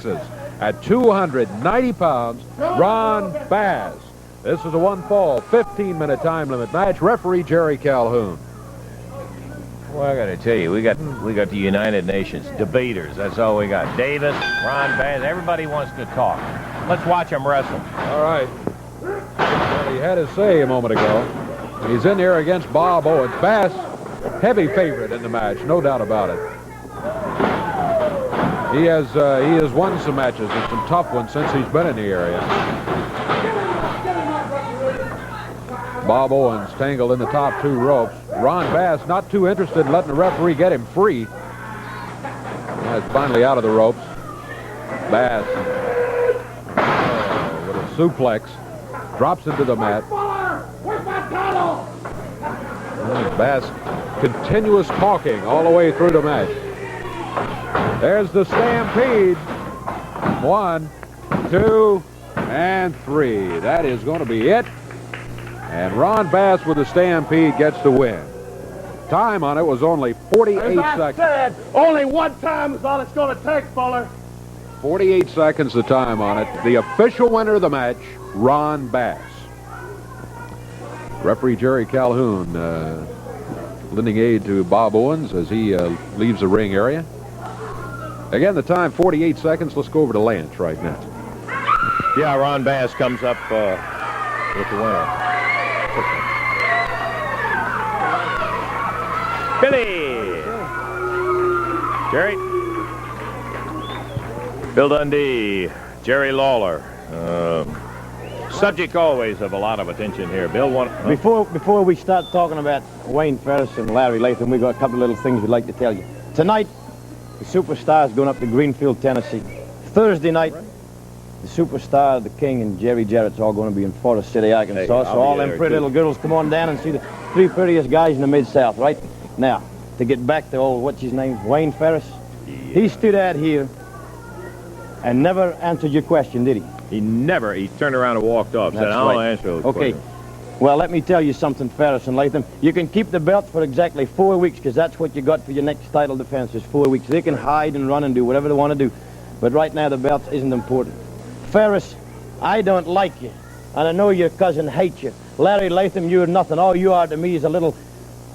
Texas, at 290 pounds, Ron Bass. This is a one-fall, 15-minute time limit match. Referee Jerry Calhoun. Well, I got to tell you, we got the United Nations debaters. That's all we got. Davis, Ron Bass, everybody wants to talk. Let's watch them wrestle. All right. Well, he had his say a moment ago. He's in there against Bob Owens. Bass, heavy favorite in the match, no doubt about it. He has won some matches and some tough ones since he's been in the area. Bob Owens tangled in the top two ropes. Ron Bass not too interested in letting the referee get him free. That's finally out of the ropes. Bass with a suplex drops into the mat. Bass continuous talking all the way through the match. There's the stampede. 1, 2, and 3. That is going to be it. And Ron Bass with the stampede gets the win. Time on it was only 48 seconds. As I said, only one time is all it's going to take, Fuller. 48 seconds the time on it. The official winner of the match, Ron Bass. Referee Jerry Calhoun lending aid to Bob Owens as he leaves the ring area. Again, the time 48 seconds. Let's go over to Lance right now. Yeah, Ron Bass comes up with the winner. Billy! Jerry? Bill Dundee, Jerry Lawler. Subject always of a lot of attention here. Bill, Before we start talking about Wayne Ferris and Larry Latham, we got a couple of little things we'd like to tell you. Tonight, the Superstars going up to Greenfield, Tennessee. Thursday night, the Superstar, the King, and Jerry Jarrett's all going to be in Forest City, Arkansas. So all them pretty little girls come on down and see the three prettiest guys in the Mid-South, right? Now, to get back to old, what's his name, Wayne Ferris? Yeah. He stood out here and never answered your question, did he? He turned around and walked off. Said, I'll answer those questions. Well, let me tell you something, Ferris and Latham. You can keep the belt for exactly 4 weeks, because that's what you got for your next title defense, is 4 weeks. They can hide and run and do whatever they want to do. But right now, the belt isn't important. Ferris, I don't like you, and I know your cousin hates you. Larry Latham, you're nothing. All you are to me is a little...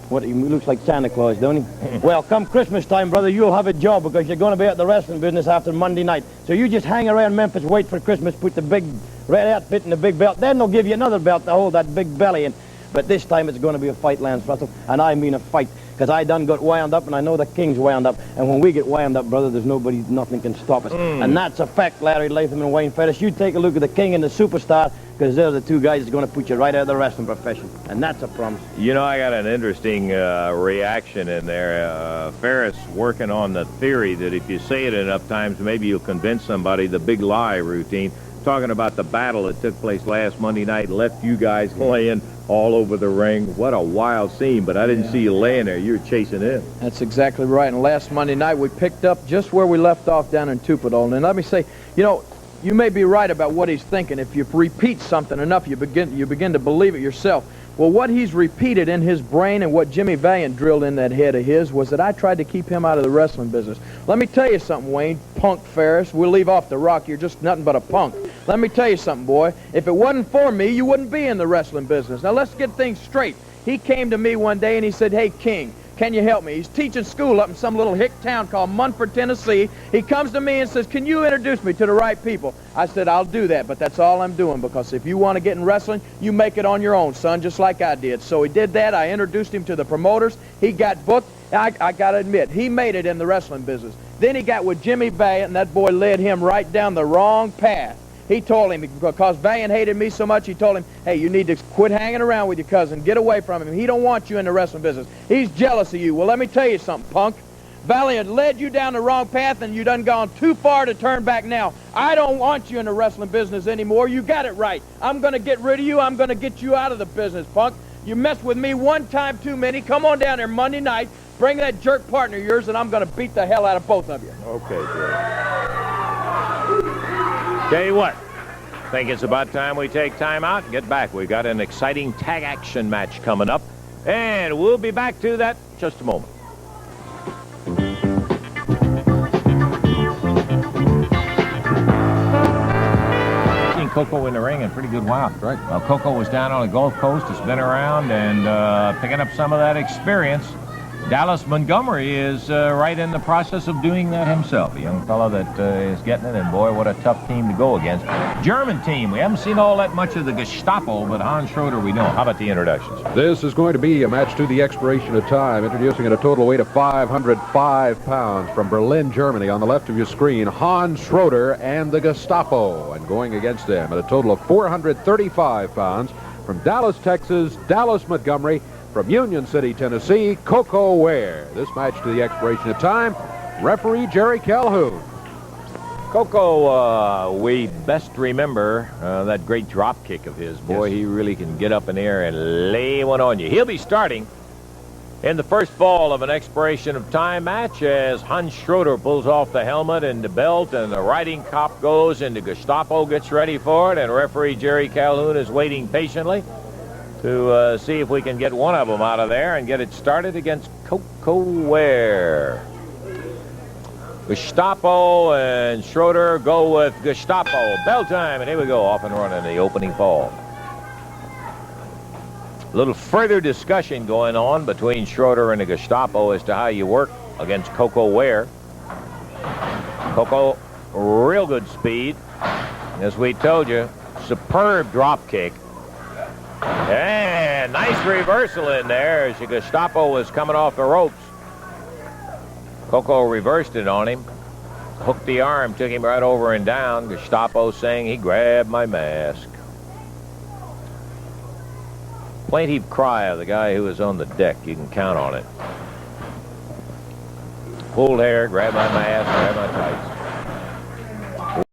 What, he looks like Santa Claus, don't he? Well, come Christmas time, brother, you'll have a job, because you're going to be at the wrestling business after Monday night. So you just hang around Memphis, wait for Christmas, put the big red outfit and the big belt. Then they'll give you another belt to hold that big belly in. But this time it's going to be a fight, Lance Russell, and I mean a fight, because I done got wound up, and I know the King's wound up. And when we get wound up, brother, there's nothing can stop us. And that's a fact, Larry Latham and Wayne Ferris. You take a look at the King and the Superstar, because they're the two guys that's going to put you right out of the wrestling profession. And that's a promise. You know, I got an interesting reaction in there. Ferris working on the theory that if you say it enough times, maybe you'll convince somebody, the big lie routine. Talking about the battle that took place last Monday night, left you guys laying all over the ring. What a wild scene, but I didn't see you laying there. You were chasing in. That's exactly right. And last Monday night, we picked up just where we left off down in Tupelo. And let me say, you know, you may be right about what he's thinking. If you repeat something enough, you begin to believe it yourself. Well, what he's repeated in his brain and what Jimmy Valiant drilled in that head of his was that I tried to keep him out of the wrestling business. Let me tell you something, Wayne, punk Ferris. We'll leave off the rock. You're just nothing but a punk. Let me tell you something, boy. If it wasn't for me, you wouldn't be in the wrestling business. Now, let's get things straight. He came to me one day and he said, hey, King, can you help me? He's teaching school up in some little hick town called Munford, Tennessee. He comes to me and says, can you introduce me to the right people? I said, I'll do that, but that's all I'm doing, because if you want to get in wrestling, you make it on your own, son, just like I did. So he did that. I introduced him to the promoters. He got booked. I got to admit, he made it in the wrestling business. Then he got with Jimmy Valiant, and that boy led him right down the wrong path. He told him, because Valiant hated me so much, he told him, hey, you need to quit hanging around with your cousin. Get away from him. He don't want you in the wrestling business. He's jealous of you. Well, let me tell you something, punk. Valiant led you down the wrong path, and you done gone too far to turn back now. I don't want you in the wrestling business anymore. You got it right. I'm going to get rid of you. I'm going to get you out of the business, punk. You messed with me one time too many. Come on down there Monday night. Bring that jerk partner of yours, and I'm going to beat the hell out of both of you. Okay, Jerry. Tell you what. Think it's about time we take time out and get back. We've got an exciting tag action match coming up, and we'll be back to that in just a moment. Coco in the ring in a pretty good while. Right. Well, Coco was down on the Gulf Coast. It's been around and picking up some of that experience. Dallas Montgomery is right in the process of doing that himself. A young fellow that is getting it, and boy, what a tough team to go against. German team. We haven't seen all that much of the Gestapo, but Hans Schroeder we know. How about the introductions? This is going to be a match to the expiration of time. Introducing at a total weight of 505 pounds from Berlin, Germany. On the left of your screen, Hans Schroeder and the Gestapo. And going against them at a total of 435 pounds from Dallas, Texas, Dallas Montgomery. From Union City, Tennessee, Coco Ware. This match to the expiration of time. Referee Jerry Calhoun. Coco, we best remember that great drop kick of his. Boy, Yes. he really can get up in the air and lay one on you. He'll be starting in the first fall of an expiration of time match as Hans Schroeder pulls off the helmet and the belt, and the riding cop goes, and the Gestapo gets ready for it, and referee Jerry Calhoun is waiting patiently to see if we can get one of them out of there and get it started against Coco Ware. Gestapo and Schroeder go with Gestapo. Bell time, and here we go, off and running the opening fall. A little further discussion going on between Schroeder and the Gestapo as to how you work against Coco Ware. Coco, real good speed. As we told you, superb drop kick. And nice reversal in there as the Gestapo was coming off the ropes. Coco reversed it on him. Hooked the arm, took him right over and down. Gestapo saying he grabbed my mask. Plaintive cry of the guy who was on the deck. You can count on it. Pulled hair, grabbed my mask, grabbed my tights.